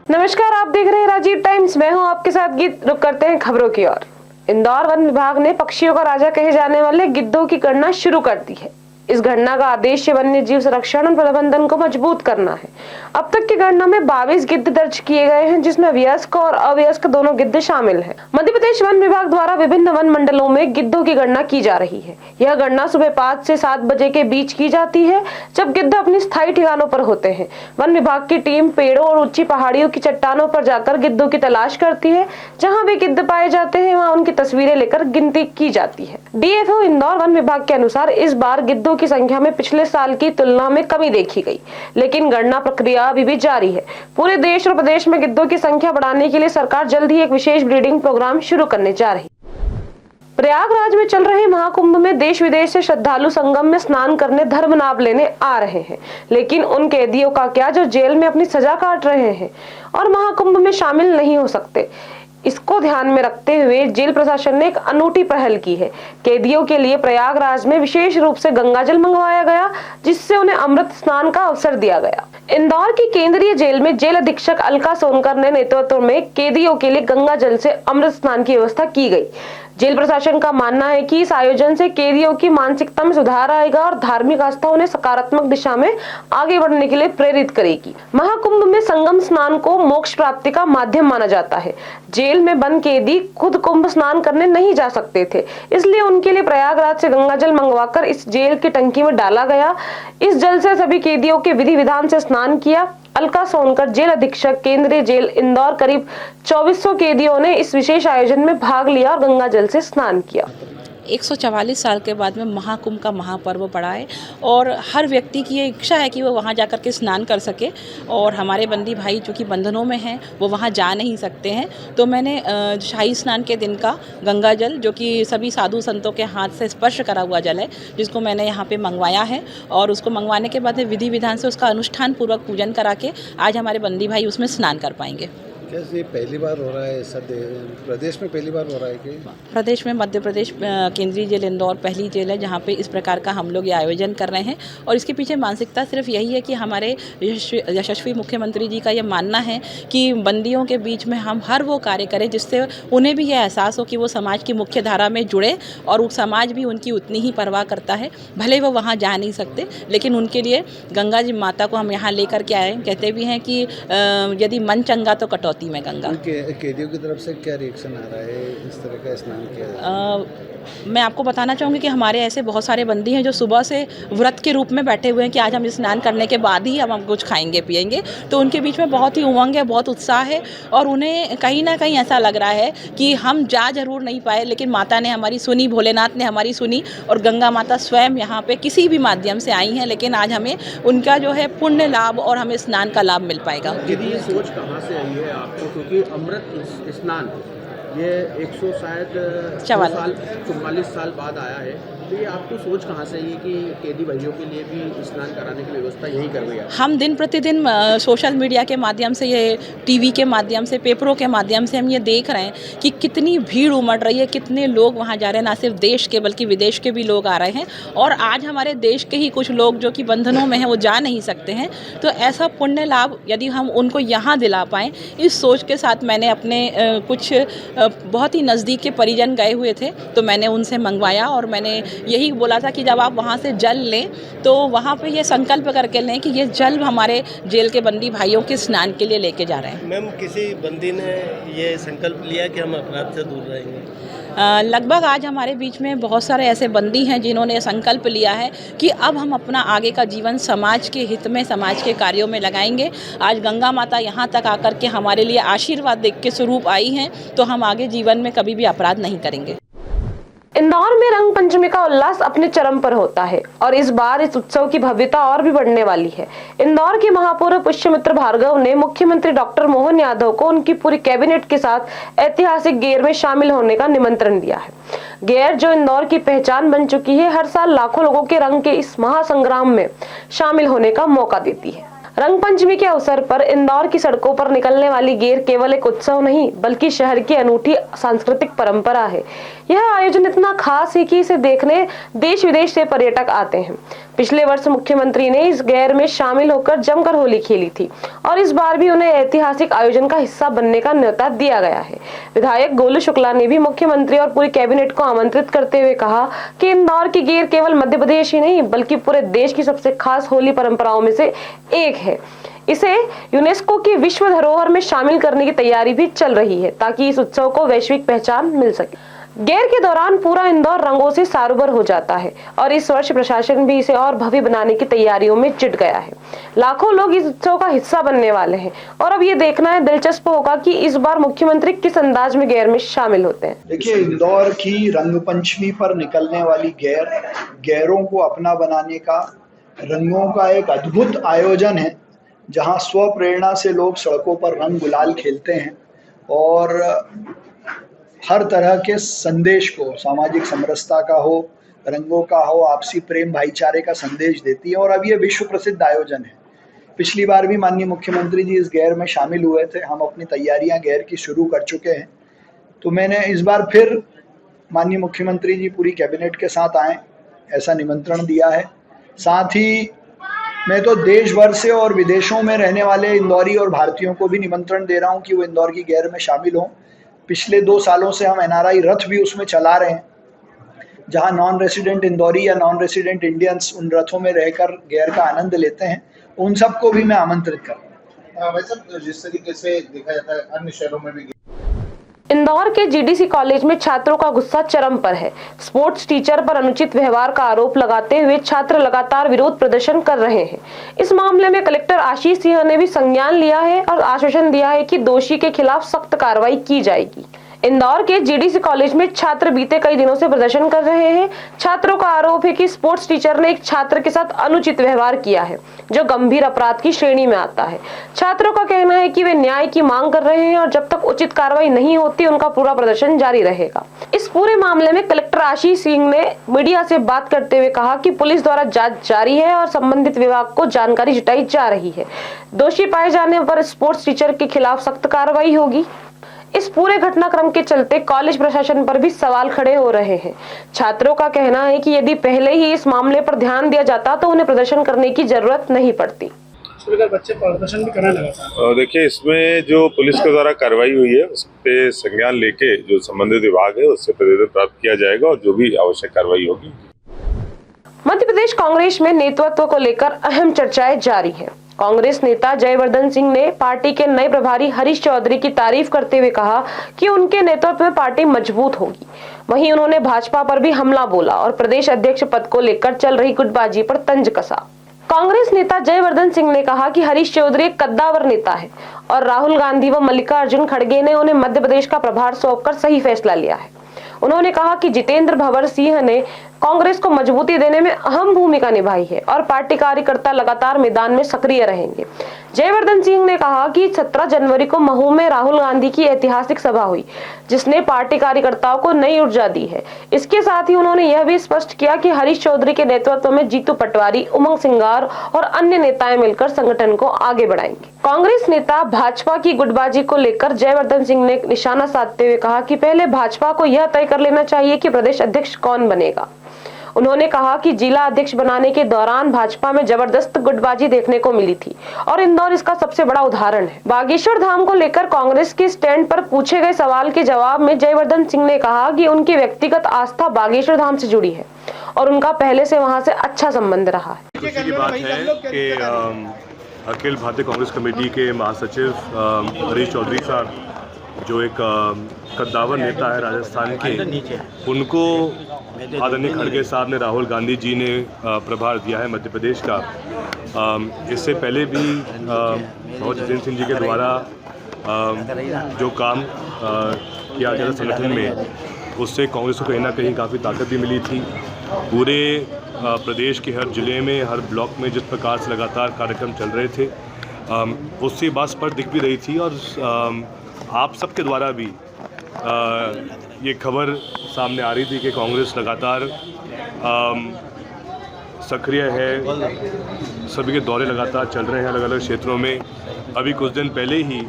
नमस्कार, आप देख रहे हैं राजीव टाइम्स। मैं हूं आपके साथ गीत। रुक करते हैं खबरों की ओर। इंदौर वन विभाग ने पक्षियों का राजा कहे जाने वाले गिद्धों की गणना शुरू कर दी है। इस गणना का उद्देश्य वन्य जीव संरक्षण और प्रबंधन को मजबूत करना है। अब तक की गणना में 22 गिद्ध दर्ज किए गए हैं, जिसमें वयस्क और अवयस्क दोनों गिद्ध शामिल हैं। मध्य प्रदेश वन विभाग द्वारा विभिन्न वन मंडलों में गिद्धों की गणना की जा रही है। यह गणना सुबह 5 से 7 बजे के बीच की जाती है, जब गिद्ध अपने स्थायी ठिकानों पर होते हैं। वन विभाग की टीम पेड़ों और ऊंची पहाड़ियों की चट्टानों पर जाकर गिद्धों की तलाश करती है। जहां वे गिद्ध पाए जाते हैं, वहां उनकी तस्वीरें लेकर गिनती की जाती है। डीएफओ इंदौर वन विभाग के अनुसार इस बार गिद्धों की संख्या में पिछले साल की तुलना में कमी देखी गई, लेकिन गणना प्रक्रिया अभी भी जारी है। पूरे देश और प्रदेश में गिद्धों की संख्या बढ़ाने के लिए सरकार जल्द ही एक विशेष ब्रीडिंग प्रोग्राम शुरू करने जा रही है। प्रयागराज में चल रहे महाकुंभ में देश विदेश से श्रद्धालु संगम में स्नान करने, धर्म नाप लेने आ रहे हैं। लेकिन उन कैदियों का क्या जो जेल में अपनी सजा काट रहे हैं और महाकुंभ में शामिल नहीं हो सकते? इसको ध्यान में रखते हुए जेल प्रशासन ने एक अनूठी पहल की है। कैदियों के लिए प्रयागराज में विशेष रूप से गंगाजल मंगवाया गया, जिससे उन्हें अमृत स्नान का अवसर दिया गया। इंदौर की केंद्रीय जेल में जेल अधीक्षक अलका सोनकर ने नेतृत्व में कैदियों के लिए गंगाजल से अमृत स्नान की व्यवस्था की गई। जेल प्रशासन का मानना है कि इस आयोजन से कैदियों की मानसिकता में सुधार आएगा और धार्मिक आस्था उन्हें सकारात्मक दिशा में आगे बढ़ने के लिए प्रेरित करेगी। महाकुंभ में संगम स्नान को मोक्ष प्राप्ति का माध्यम माना जाता है। जेल में बंद कैदी खुद कुंभ स्नान करने नहीं जा सकते थे, इसलिए उनके लिए प्रयागराज से गंगाजल मंगवाकर इस जेल की टंकी में डाला गया। इस जल से सभी कैदियों के विधि विधान से स्नान किया। अलका सोनकर, जेल अधीक्षक, केंद्रीय जेल इंदौर, करीब 2400 कैदियों ने इस विशेष आयोजन में भाग लिया और गंगाजल से स्नान किया। 144 साल के बाद में महाकुंभ का महापर्व पड़ा है और हर व्यक्ति की ये इच्छा है कि वो वहाँ जाकर के स्नान कर सके। और हमारे बंदी भाई जो कि बंधनों में हैं, वो वहाँ जा नहीं सकते हैं, तो मैंने शाही स्नान के दिन का गंगा जल, जो कि सभी साधु संतों के हाथ से स्पर्श करा हुआ जल है, जिसको मैंने यहाँ पे मंगवाया है। और उसको मंगवाने के बाद विधि विधान से उसका अनुष्ठान पूर्वक पूजन करा के आज हमारे बंदी भाई उसमें स्नान कर पाएंगे। कैसे पहली बार हो रहा है ऐसा? प्रदेश में पहली बार हो रहा है कि? प्रदेश में मध्य प्रदेश केंद्रीय जेल इंदौर पहली जेल है जहाँ पे इस प्रकार का हम लोग ये आयोजन कर रहे हैं। और इसके पीछे मानसिकता सिर्फ यही है कि हमारे यशस्वी मुख्यमंत्री जी का ये मानना है कि बंदियों के बीच में हम हर वो कार्य करें जिससे उन्हें भी यह एहसास हो कि वो समाज की मुख्य धारा में जुड़े और वो समाज भी उनकी उतनी ही परवाह करता है। भले वो वहाँ जा नहीं सकते, लेकिन उनके लिए गंगा जी माता को हम यहाँ लेकर के आए। कहते भी हैं कि यदि मन चंगा तो कटौती में गंगा। कैदियों की तरफ से क्या रिएक्शन आ रहा है इस तरह का स्नान किया? मैं आपको बताना चाहूँगी कि हमारे ऐसे बहुत सारे बंदी हैं जो सुबह से व्रत के रूप में बैठे हुए हैं कि आज हम स्नान करने के बाद ही हम कुछ खाएंगे पिएंगे। तो उनके बीच में बहुत ही उमंग है, बहुत उत्साह है और उन्हें कहीं ना कहीं ऐसा लग रहा है कि हम जा जरूर नहीं पाए, लेकिन माता ने हमारी सुनी, भोलेनाथ ने हमारी सुनी और गंगा माता स्वयं यहाँ पे किसी भी माध्यम से आई हैं। लेकिन आज हमें उनका जो है पुण्य लाभ और हमें स्नान का लाभ मिल पाएगा। दीदी, ये सोच कहाँ से आई है आपको? क्योंकि अमृत स्नान ये 44 साल बाद आया है, तो ये आपको सोच कहाँ से आई है कि कैदी भाइयों के लिए भी स्नान कराने की व्यवस्था यही कर रही है? हम दिन प्रतिदिन सोशल मीडिया के माध्यम से, ये टीवी के माध्यम से, पेपरों के माध्यम से हम ये देख रहे हैं कि कितनी भीड़ उमड़ रही है, कितने लोग वहाँ जा रहे हैं। ना सिर्फ देश के बल्कि विदेश के भी लोग आ रहे हैं और आज हमारे देश के ही कुछ लोग जो कि बंधनों में हैं वो जा नहीं सकते हैं। तो ऐसा पुण्य लाभ यदि हम उनको यहाँ दिला पाएँ, इस सोच के साथ मैंने अपने कुछ बहुत ही नज़दीक के परिजन गए हुए थे, तो मैंने उनसे मंगवाया और मैंने यही बोला था कि जब आप वहाँ से जल लें तो वहाँ पे ये संकल्प करके लें कि ये जल हमारे जेल के बंदी भाइयों के स्नान के लिए लेके जा रहे हैं। मैम, किसी बंदी ने ये संकल्प लिया कि हम अपराध से दूर रहेंगे? लगभग आज हमारे बीच में बहुत सारे ऐसे बंदी हैं जिन्होंने संकल्प लिया है कि अब हम अपना आगे का जीवन समाज के हित में, समाज के कार्यों में लगाएंगे। आज गंगा माता यहाँ तक आकर के हमारे लिए आशीर्वाद देख के स्वरूप आई हैं, तो हम आगे जीवन में कभी भी अपराध नहीं करेंगे। इंदौर में रंग पंचमी का उल्लास अपने चरम पर होता है और इस बार इस उत्सव की भव्यता और भी बढ़ने वाली है। इंदौर के महापौर पुष्यमित्र भार्गव ने मुख्यमंत्री डॉक्टर मोहन यादव को उनकी पूरी कैबिनेट के साथ ऐतिहासिक गेर में शामिल होने का निमंत्रण दिया है। गेर, जो इंदौर की पहचान बन चुकी है, हर साल लाखों लोगों के रंग के इस महासंग्राम में शामिल होने का मौका देती है। रंग पंचमी के अवसर पर इंदौर की सड़कों पर निकलने वाली गेर केवल एक उत्सव नहीं, बल्कि शहर की अनूठी सांस्कृतिक परंपरा है। यह आयोजन इतना खास है कि इसे देखने देश विदेश से पर्यटक आते हैं। पिछले वर्ष मुख्यमंत्री ने इस गैर में शामिल होकर जमकर होली खेली थी और इस बार भी उन्हें ऐतिहासिक आयोजन का हिस्सा बनने का न्योता दिया गया है। विधायक गोलू शुक्ला ने भी मुख्यमंत्री और पूरी कैबिनेट को आमंत्रित करते हुए कहा कि इंदौर की गैर केवल मध्य प्रदेश ही नहीं बल्कि पूरे देश की सबसे खास होली परंपराओं में से एक है। इसे यूनेस्को की विश्व धरोहर में शामिल करने की तैयारी भी चल रही है ताकि इस उत्सव को वैश्विक पहचान मिल सके। गैर के दौरान पूरा इंदौर रंगों से सारोबर हो जाता है और इस वर्ष प्रशासन भी इसे और भव्य बनाने की तैयारियों में जुट गया है। लाखों लोग इस उत्सव का हिस्सा बनने वाले हैं और अब ये देखना है दिलचस्प होगा कि इस बार मुख्यमंत्री किस अंदाज में गैर में शामिल होते हैं। देखिए, इंदौर की रंग पंचमी पर निकलने वाली गैरों को अपना बनाने का रंगों का एक अद्भुत आयोजन है, जहां स्व प्रेरणा से लोग सड़कों पर रंग गुलाल खेलते हैं और हर तरह के संदेश को, सामाजिक समरसता का हो, रंगों का हो, आपसी प्रेम भाईचारे का संदेश देती है और अब ये विश्व प्रसिद्ध आयोजन है। पिछली बार भी माननीय मुख्यमंत्री जी इस गैर में शामिल हुए थे। हम अपनी तैयारियां गैर की शुरू कर चुके हैं, तो मैंने इस बार फिर माननीय मुख्यमंत्री जी पूरी कैबिनेट के साथ आए ऐसा निमंत्रण दिया है। साथ ही मैं तो देश भर से और विदेशों में रहने वाले इंदौरी और भारतीयों को भी निमंत्रण दे रहा हूं कि वो इंदौर की गैर में शामिल हों। पिछले 2 सालों से हम NRI रथ भी उसमें चला रहे हैं, जहां नॉन रेसिडेंट इंदौरी या नॉन रेसिडेंट इंडियंस उन रथों में रहकर गैर का आनंद लेते हैं। उन सबको भी मैं आमंत्रित करूँ। वैसे जिस तरीके से देखा जाता है अन्य शहरों में भी इंदौर के GDC कॉलेज में छात्रों का गुस्सा चरम पर है। स्पोर्ट्स टीचर पर अनुचित व्यवहार का आरोप लगाते हुए छात्र लगातार विरोध प्रदर्शन कर रहे हैं। इस मामले में कलेक्टर आशीष सिंह ने भी संज्ञान लिया है और आश्वासन दिया है कि दोषी के खिलाफ सख्त कार्रवाई की जाएगी। इंदौर के GDC कॉलेज में छात्र बीते कई दिनों से प्रदर्शन कर रहे हैं। छात्रों का आरोप है कि स्पोर्ट्स टीचर ने एक छात्र के साथ अनुचित व्यवहार किया है, जो गंभीर अपराध की श्रेणी में आता है। छात्रों का कहना है कि वे न्याय की मांग कर रहे हैं और जब तक उचित कार्रवाई नहीं होती उनका पूरा प्रदर्शन जारी रहेगा। इस पूरे मामले में कलेक्टर आशीष सिंह ने मीडिया से बात करते हुए कहा कि पुलिस द्वारा जांच जारी है और संबंधित विभाग को जानकारी जुटाई जा रही है। दोषी पाए जाने पर स्पोर्ट्स टीचर के खिलाफ सख्त कार्रवाई होगी। इस पूरे घटनाक्रम के चलते कॉलेज प्रशासन पर भी सवाल खड़े हो रहे हैं। छात्रों का कहना है कि यदि पहले ही इस मामले पर ध्यान दिया जाता तो उन्हें प्रदर्शन करने की जरूरत नहीं पड़ती। बच्चे प्रदर्शन भी करने लगा। देखिए, इसमें जो पुलिस के द्वारा कार्रवाई हुई है उस पे संज्ञान लेके जो संबंधित विभाग है उससे प्रतिवेदन प्राप्त किया जाएगा और जो भी आवश्यक कार्रवाई होगी। मध्य प्रदेश कांग्रेस में नेतृत्व को लेकर अहम चर्चाएं जारी हैं। कांग्रेस नेता जयवर्धन सिंह ने पार्टी के नए प्रभारी हरीश चौधरी की तारीफ करते हुए कहा कि उनके नेतृत्व में पार्टी मजबूत होगी। वहीं उन्होंने भाजपा पर भी हमला बोला और प्रदेश अध्यक्ष पद को लेकर चल रही गुटबाजी पर तंज कसा। कांग्रेस नेता जयवर्धन सिंह ने कहा कि हरीश चौधरी एक कद्दावर नेता है और राहुल गांधी व मल्लिकार्जुन खड़गे ने उन्हें मध्य प्रदेश का प्रभार सौंपकर सही फैसला लिया है। उन्होंने कहा कि जितेंद्र भवर सिंह ने कांग्रेस को मजबूती देने में अहम भूमिका निभाई है और पार्टी कार्यकर्ता लगातार मैदान में सक्रिय रहेंगे। जयवर्धन सिंह ने कहा कि 17 जनवरी को महू में राहुल गांधी की ऐतिहासिक सभा हुई, जिसने पार्टी कार्यकर्ताओं को नई ऊर्जा दी है। इसके साथ ही उन्होंने यह भी स्पष्ट किया कि हरीश चौधरी के नेतृत्व में जीतू पटवारी, उमंग सिंगार और अन्य नेताएं मिलकर संगठन को आगे बढ़ाएंगे। कांग्रेस नेता भाजपा की गुटबाजी को लेकर जयवर्धन सिंह ने निशाना साधते हुए कहा कि पहले भाजपा को यह तय कर लेना चाहिए कि प्रदेश अध्यक्ष कौन बनेगा। उन्होंने कहा कि जिला अध्यक्ष बनाने के दौरान भाजपा में जबरदस्त गुटबाजी देखने को मिली थी और इंदौर इसका सबसे बड़ा उदाहरण है। बागेश्वर धाम को लेकर कांग्रेस के स्टैंड पर पूछे गए सवाल के जवाब में जयवर्धन सिंह ने कहा कि उनकी व्यक्तिगत आस्था बागेश्वर धाम से जुड़ी है और उनका पहले से वहां से अच्छा संबंध रहा है। खुशी की बात है कि अखिल भारतीय कांग्रेस कमेटी के महासचिव हरीश चौधरी साहब, जो एक कद्दावर नेता है राजस्थान के, उनको आदरणीय खड़गे साहब ने, राहुल गांधी जी ने प्रभार दिया है मध्य प्रदेश का। इससे पहले भी जितेंद्र सिंह जी के द्वारा जो काम किया गया संगठन में, उससे कांग्रेस को कहीं ना कहीं काफ़ी ताकत भी मिली थी। पूरे प्रदेश के हर जिले में, हर ब्लॉक में जिस प्रकार से लगातार कार्यक्रम चल रहे थे, उससे बात स्पष्ट दिख भी रही थी और आप सबके द्वारा भी ये खबर सामने आ रही थी कि कांग्रेस लगातार सक्रिय है। सभी के दौरे लगातार चल रहे हैं अलग अलग क्षेत्रों में। अभी कुछ दिन पहले ही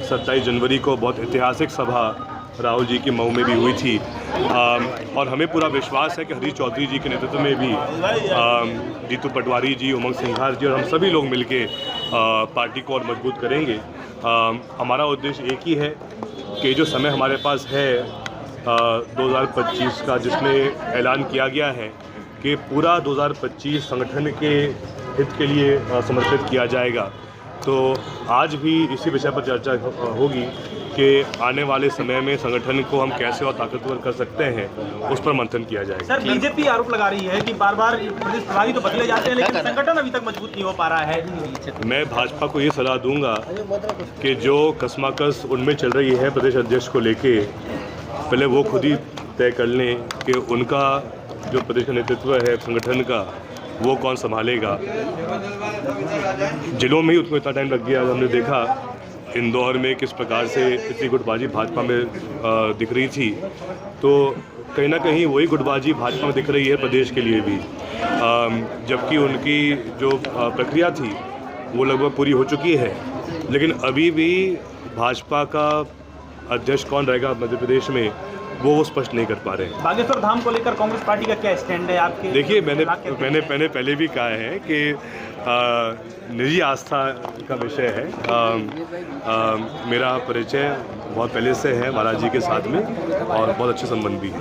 27 जनवरी को बहुत ऐतिहासिक सभा राहुल जी की मऊ में भी हुई थी। और हमें पूरा विश्वास है कि हरीश चौधरी जी के नेतृत्व में भी जीतू पटवारी जी, उमंग सिंघार जी और हम सभी लोग मिलके पार्टी को और मजबूत करेंगे। हमारा उद्देश्य एक ही है कि जो समय हमारे पास है 2025 का, जिसमें ऐलान किया गया है कि पूरा 2025 संगठन के हित के लिए समर्पित किया जाएगा, तो आज भी इसी विषय पर चर्चा होगी कि आने वाले समय में संगठन को हम कैसे और ताकतवर कर सकते हैं, उस पर मंथन किया जाएगा। सर, बीजेपी आरोप लगा रही है कि बार बार प्रदेश प्रभारी तो बदले जाते हैं लेकिन संगठन अभी तक मजबूत नहीं हो पा रहा है। मैं भाजपा को ये सलाह दूंगा कि जो कसमाकस उनमें चल रही है प्रदेश अध्यक्ष को लेके, पहले वो खुद ही तय कर लें कि उनका जो प्रदेश का नेतृत्व है संगठन का, वो कौन संभालेगा। जिलों में ही उनको इतना टाइम लग गया। हमने देखा इंदौर में किस प्रकार से इतनी गुटबाजी भाजपा में दिख रही थी, तो कहीं ना कहीं वही गुटबाजी भाजपा में दिख रही है प्रदेश के लिए भी, जबकि उनकी जो प्रक्रिया थी वो लगभग पूरी हो चुकी है। लेकिन अभी भी भाजपा का अध्यक्ष कौन रहेगा मध्य प्रदेश में, वो स्पष्ट नहीं कर पा रहे हैं। बागेश्वर धाम को लेकर कांग्रेस पार्टी का क्या स्टैंड है आपके? देखिए, मैंने पहले भी कहा है कि निजी आस्था का विषय है। मेरा परिचय बहुत पहले से है महाराज जी के साथ में और बहुत अच्छे संबंध भी है।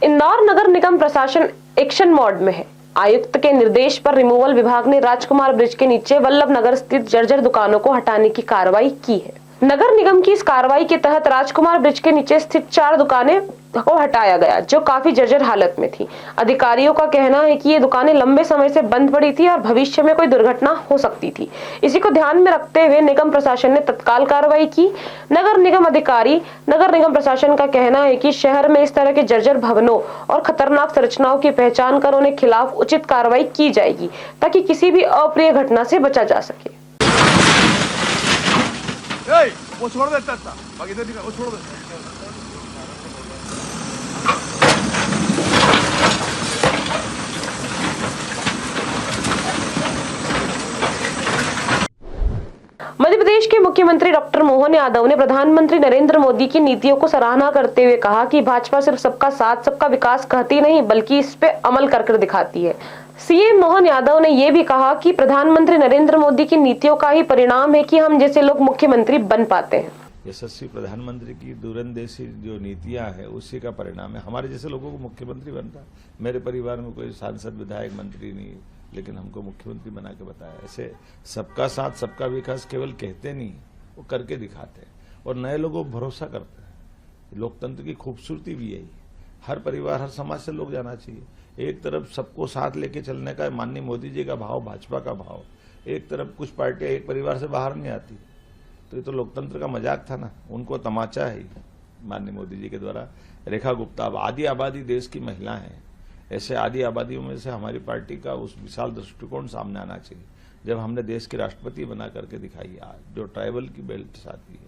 इंदौर नगर निगम प्रशासन एक्शन मोड में है। आयुक्त के निर्देश पर रिमूवल विभाग ने राजकुमार ब्रिज के नीचे वल्लभ नगर स्थित जर्जर दुकानों को हटाने की कार्रवाई की है। नगर निगम की इस कार्रवाई के तहत राजकुमार ब्रिज के नीचे स्थित 4 दुकानें को हटाया गया, जो काफी जर्जर हालत में थी। अधिकारियों का कहना है कि ये दुकानें लंबे समय से बंद पड़ी थी और भविष्य में कोई दुर्घटना हो सकती थी। इसी को ध्यान में रखते हुए निगम प्रशासन ने तत्काल कार्रवाई की। नगर निगम प्रशासन का कहना है कि शहर में इस तरह के जर्जर भवनों और खतरनाक संरचनाओं की पहचान कर उन्हें खिलाफ उचित कार्रवाई की जाएगी, ताकि किसी भी अप्रिय घटना से बचा जा सके। वो छोड़ देता था, बाकी वो छोड़ देता। मध्य प्रदेश के मुख्यमंत्री डॉक्टर मोहन यादव ने प्रधानमंत्री नरेंद्र मोदी की नीतियों को सराहना करते हुए कहा कि भाजपा सिर्फ सबका साथ सबका विकास कहती नहीं, बल्कि इस पे अमल कर दिखाती है। सीएम मोहन यादव ने यह भी कहा कि प्रधानमंत्री नरेंद्र मोदी की नीतियों का ही परिणाम है कि हम जैसे लोग मुख्यमंत्री बन पाते हैं। यशस्वी प्रधानमंत्री की दूरंदेशी जो नीतियां है उसी का परिणाम है हमारे जैसे लोगों को मुख्यमंत्री बनता। मेरे परिवार में कोई सांसद विधायक मंत्री नहीं, लेकिन हमको मुख्यमंत्री बना के बताया। ऐसे सबका साथ सबका विकास केवल कहते नहीं, वो करके दिखाते हैं और नए लोगों को भरोसा करते हैं। लोकतंत्र की खूबसूरती भी यही, हर परिवार हर समाज से लोग जाना चाहिए। एक तरफ सबको साथ लेके चलने का माननीय मोदी जी का भाव, भाजपा का भाव, एक तरफ कुछ पार्टियां एक परिवार से बाहर नहीं आती, तो ये तो लोकतंत्र का मजाक था ना। उनको तमाचा है माननीय मोदी जी के द्वारा। रेखा गुप्ता अब आधी आबादी देश की महिला है, ऐसे आधी आबादियों में से हमारी पार्टी का उस विशाल दृष्टिकोण सामने आना चाहिए। जब हमने देश की राष्ट्रपति बना करके दिखाई, जो ट्राइबल की बेल्ट साथी है,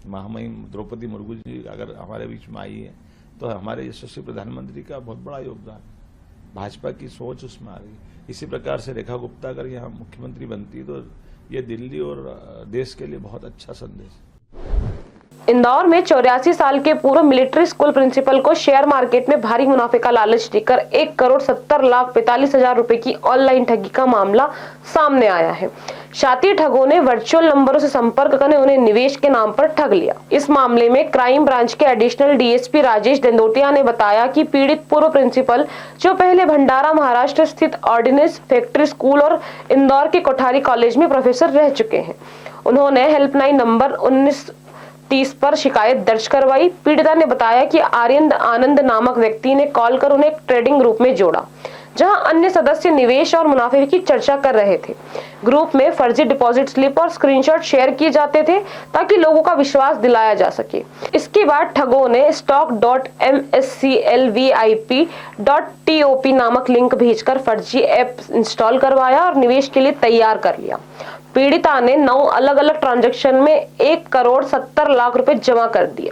महामहिम द्रौपदी मुर्मू जी अगर हमारे बीच में आई है, तो हमारे यशस्वी प्रधानमंत्री का बहुत बड़ा योगदान है। भाजपा की सोच उसमें आ रही। इसी प्रकार से रेखा गुप्ता अगर यहाँ मुख्यमंत्री बनती तो ये दिल्ली और देश के लिए बहुत अच्छा संदेश है। इंदौर में 84 साल के पूर्व मिलिट्री स्कूल प्रिंसिपल को शेयर मार्केट में भारी मुनाफे का लालच देकर 1,70,45,000 रुपए की ऑनलाइन ठगी का मामला सामने आया है। शातिर ठगों ने वर्चुअल नंबरों से संपर्क कर उन्हें निवेश के नाम पर ठग लिया। इस मामले में क्राइम ब्रांच के एडिशनल डीएसपी राजेश दंदोतिया ने बताया कि पीड़ित पूर्व प्रिंसिपल, जो पहले भंडारा महाराष्ट्र स्थित ऑर्डिनेंस फैक्ट्री स्कूल और इंदौर के कोठारी कॉलेज में प्रोफेसर रह चुके हैं, उन्होंने हेल्पलाइन नंबर 1930 पर शिकायत दर्ज करवाई। पीड़िता ने बताया कि आर्यन आनंद नामक व्यक्ति ने कॉल कर उन्हें ट्रेडिंग ग्रुप में जोड़ा, जहां अन्य सदस्य निवेश और मुनाफे की चर्चा कर रहे थे। ग्रुप में फर्जी डिपॉजिट स्लिप और स्क्रीनशॉट शेयर किए जाते थे ताकि लोगों का विश्वास दिलाया जा सके। इसके बाद ठगों ने stock.msclvip.top नामक लिंक भेजकर फर्जी ऐप इंस्टॉल करवाया और निवेश के लिए तैयार कर लिया। पीड़िता ने 9 अलग अलग ट्रांजैक्शन में 1,70,00,000 रुपए जमा कर दिए।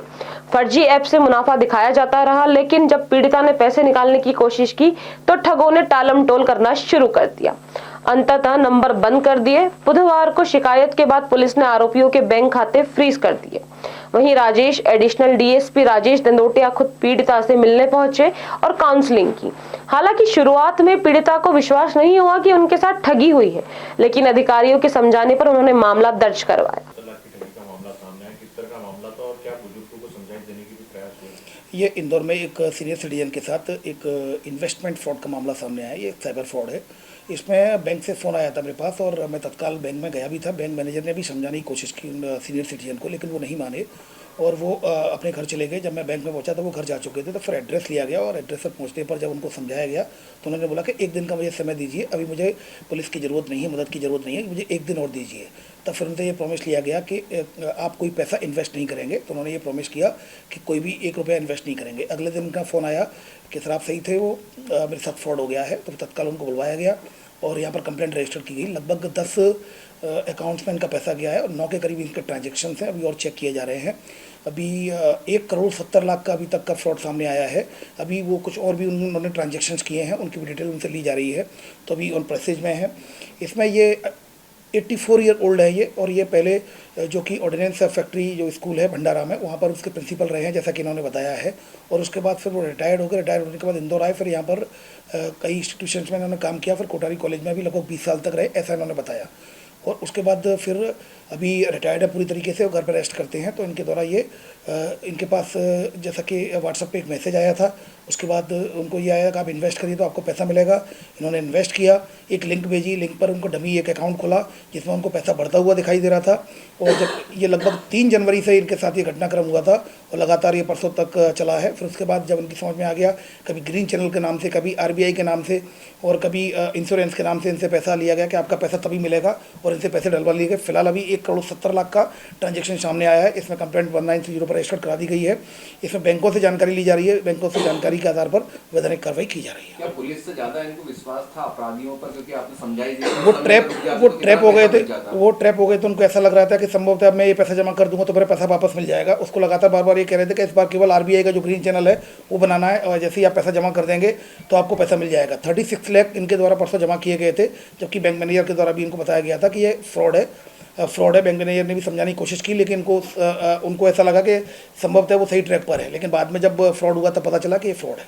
फर्जी ऐप से मुनाफा दिखाया जाता रहा, लेकिन जब पीड़िता ने पैसे निकालने की कोशिश की तो ठगों ने टालमटोल करना शुरू कर दिया। अंततः नंबर बंद कर दिए। बुधवार को शिकायत के बाद पुलिस ने आरोपियों के बैंक खाते फ्रीज कर दिए। वहीं राजेश एडिशनल डीएसपी राजेश दंदोटिया खुद पीड़िता से मिलने पहुंचे और काउंसलिंग की। हालांकि शुरुआत में पीड़िता को विश्वास नहीं हुआ कि उनके साथ ठगी हुई है, लेकिन अधिकारियों के समझाने पर उन्होंने मामला दर्ज करवाया। ये इंदौर में एक सीनियर सिटीजन के साथ एक इन्वेस्टमेंट फ्रॉड का मामला सामने आया। ये एक साइबर फ्रॉड है। इसमें बैंक से फ़ोन आया था मेरे पास और मैं तत्काल बैंक में गया भी था। बैंक मैनेजर ने भी समझाने की कोशिश की सीनियर सिटीजन को, लेकिन वो नहीं माने और वो अपने घर चले गए। जब मैं बैंक में पहुंचा तो वो घर जा चुके थे। तो फिर एड्रेस लिया गया और एड्रेस पर पहुंचने पर जब उनको समझाया गया तो उन्होंने बोला कि 1 दिन का मुझे समय दीजिए, अभी मुझे पुलिस की ज़रूरत नहीं है, मदद की ज़रूरत नहीं है, मुझे 1 दिन और दीजिए। तब फिर उनसे ये प्रॉमिस लिया गया कि आप कोई पैसा इन्वेस्ट नहीं करेंगे। तो उन्होंने ये प्रॉमिस किया कि कोई भी 1 रुपया इन्वेस्ट नहीं करेंगे। अगले दिन उनका फ़ोन आया कि सर आप सही थे, वो मेरे साथ फ्रॉड हो गया है। तो तत्काल उनको बुलवाया गया और यहाँ पर कंप्लेंट रजिस्टर की गई। लगभग 10 अकाउंट्स में इनका पैसा गया है और 9 के करीब इनके ट्रांजेक्शन हैं, अभी और चेक किए जा रहे हैं। अभी 1,70,00,000 का अभी तक का फ्रॉड सामने आया है। अभी वो कुछ और भी उन्होंने ट्रांजेक्शन्स किए हैं, उनकी भी डिटेल उनसे ली जा रही है। तो अभी ऑन प्रोसेस में है। इसमें ये 84 ईयर ओल्ड है ये, और ये पहले जो कि ऑर्डिनेंस फैक्ट्री जो स्कूल है भंडारा में, वहाँ पर उसके प्रिंसिपल रहे हैं जैसा कि इन्होंने बताया है। और उसके बाद फिर वो रिटायर्ड हो गए। रिटायर्ड होने के बाद इंदौर आए। फिर यहाँ पर कई इंस्टीट्यूशंस में इन्होंने काम किया। फिर कोठारी कॉलेज में भी लगभग 20 साल तक रहे, ऐसा इन्होंने बताया। और उसके बाद फिर अभी रिटायर्ड है पूरी तरीके से, घर पर रेस्ट करते हैं। तो इनके द्वारा ये इनके पास जैसा कि व्हाट्सएप पे एक मैसेज आया था, उसके बाद उनको ये आया कि आप इन्वेस्ट करिए तो आपको पैसा मिलेगा। इन्होंने इन्वेस्ट किया, एक लिंक भेजी, लिंक पर उनको डमी एक अकाउंट खोला जिसमें उनको पैसा बढ़ता हुआ दिखाई दे रहा था। और जब ये लगभग 3 जनवरी से इनके साथ ये घटनाक्रम हुआ था और लगातार ये परसों तक चला है। फिर उसके बाद जब उनकी समझ में आ गया, कभी ग्रीन चैनल के नाम से, कभी RBI के नाम से और कभी इंश्योरेंस के नाम से इनसे पैसा लिया गया कि आपका पैसा तभी मिलेगा, और इनसे पैसे डलवा लिए गए। फिलहाल अभी 1,70,00,000 का ट्रांजेक्शन सामने आया है। इसमें कंप्लेंट 1930 पर रजिस्टर करा दी गई है। इसमें बैंकों से जानकारी ली जा रही है। बैंकों से जानकारी के आधार पर वैधानिक कार्रवाई की जा रही है। क्या पुलिस से ज्यादा इनको विश्वास था अपराधियों पर, क्योंकि आपने समझाई वो ट्रैप हो गए थे। वो ट्रैप हो गए तो उनको ऐसा लग रहा था कि संभवतः मैं ये पैसा जमा कर दूंगा तो मेरा पैसा वापस मिल जाएगा। उसको लगातार बार बार ये कह रहे थे कि इस बार केवल RBI का जो ग्रीन चैनल है वो बनाना है, और जैसे ही आप पैसा जमा कर देंगे तो आपको पैसा मिल जाएगा। 36 लाख इनके द्वारा परसों जमा किए गए थे, जबकि बैंक मैनेजर के द्वारा भी इनको बताया गया था कि ये फ्रॉड है। बैंक मैनेजर ने भी समझाने की कोशिश की, लेकिन उनको ऐसा लगा कि संभवतः वो सही ट्रैक पर है। लेकिन बाद में जब फ्रॉड हुआ तब पता चला कि ये फ्रॉड है।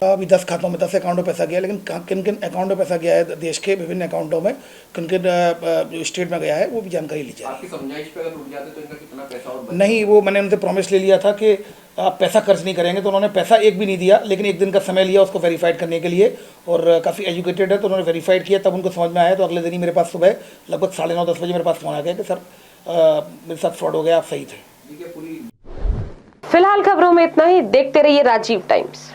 अभी 10 खातों में 10 अकाउंट में पैसा गया, लेकिन किन किन अकाउंट में पैसा गया है देश के विभिन्न अकाउंटों में, किन किन जो स्टेट में गया है वो भी जानकारी ली जाए। आपकी समझाइश पे अगर रुक जाते तो इनका कितना पैसा और नहीं, वो मैंने उनसे प्रॉमिस ले लिया था कि आप पैसा खर्च नहीं करेंगे। तो उन्होंने पैसा एक भी नहीं दिया, लेकिन 1 दिन का समय लिया उसको वेरीफाइड करने के लिए, और काफ़ी एजुकेटेड है तो उन्होंने वेरीफाइड किया। तब उनको समझ में आया। तो अगले दिन ही मेरे पास सुबह लगभग 9:30-10 बजे मेरे पास फोन आ गया कि सर मेरे साथ फ्रॉड हो गया, आप सही थे। फिलहाल खबरों में इतना ही। देखते रहिए राजीव टाइम्स।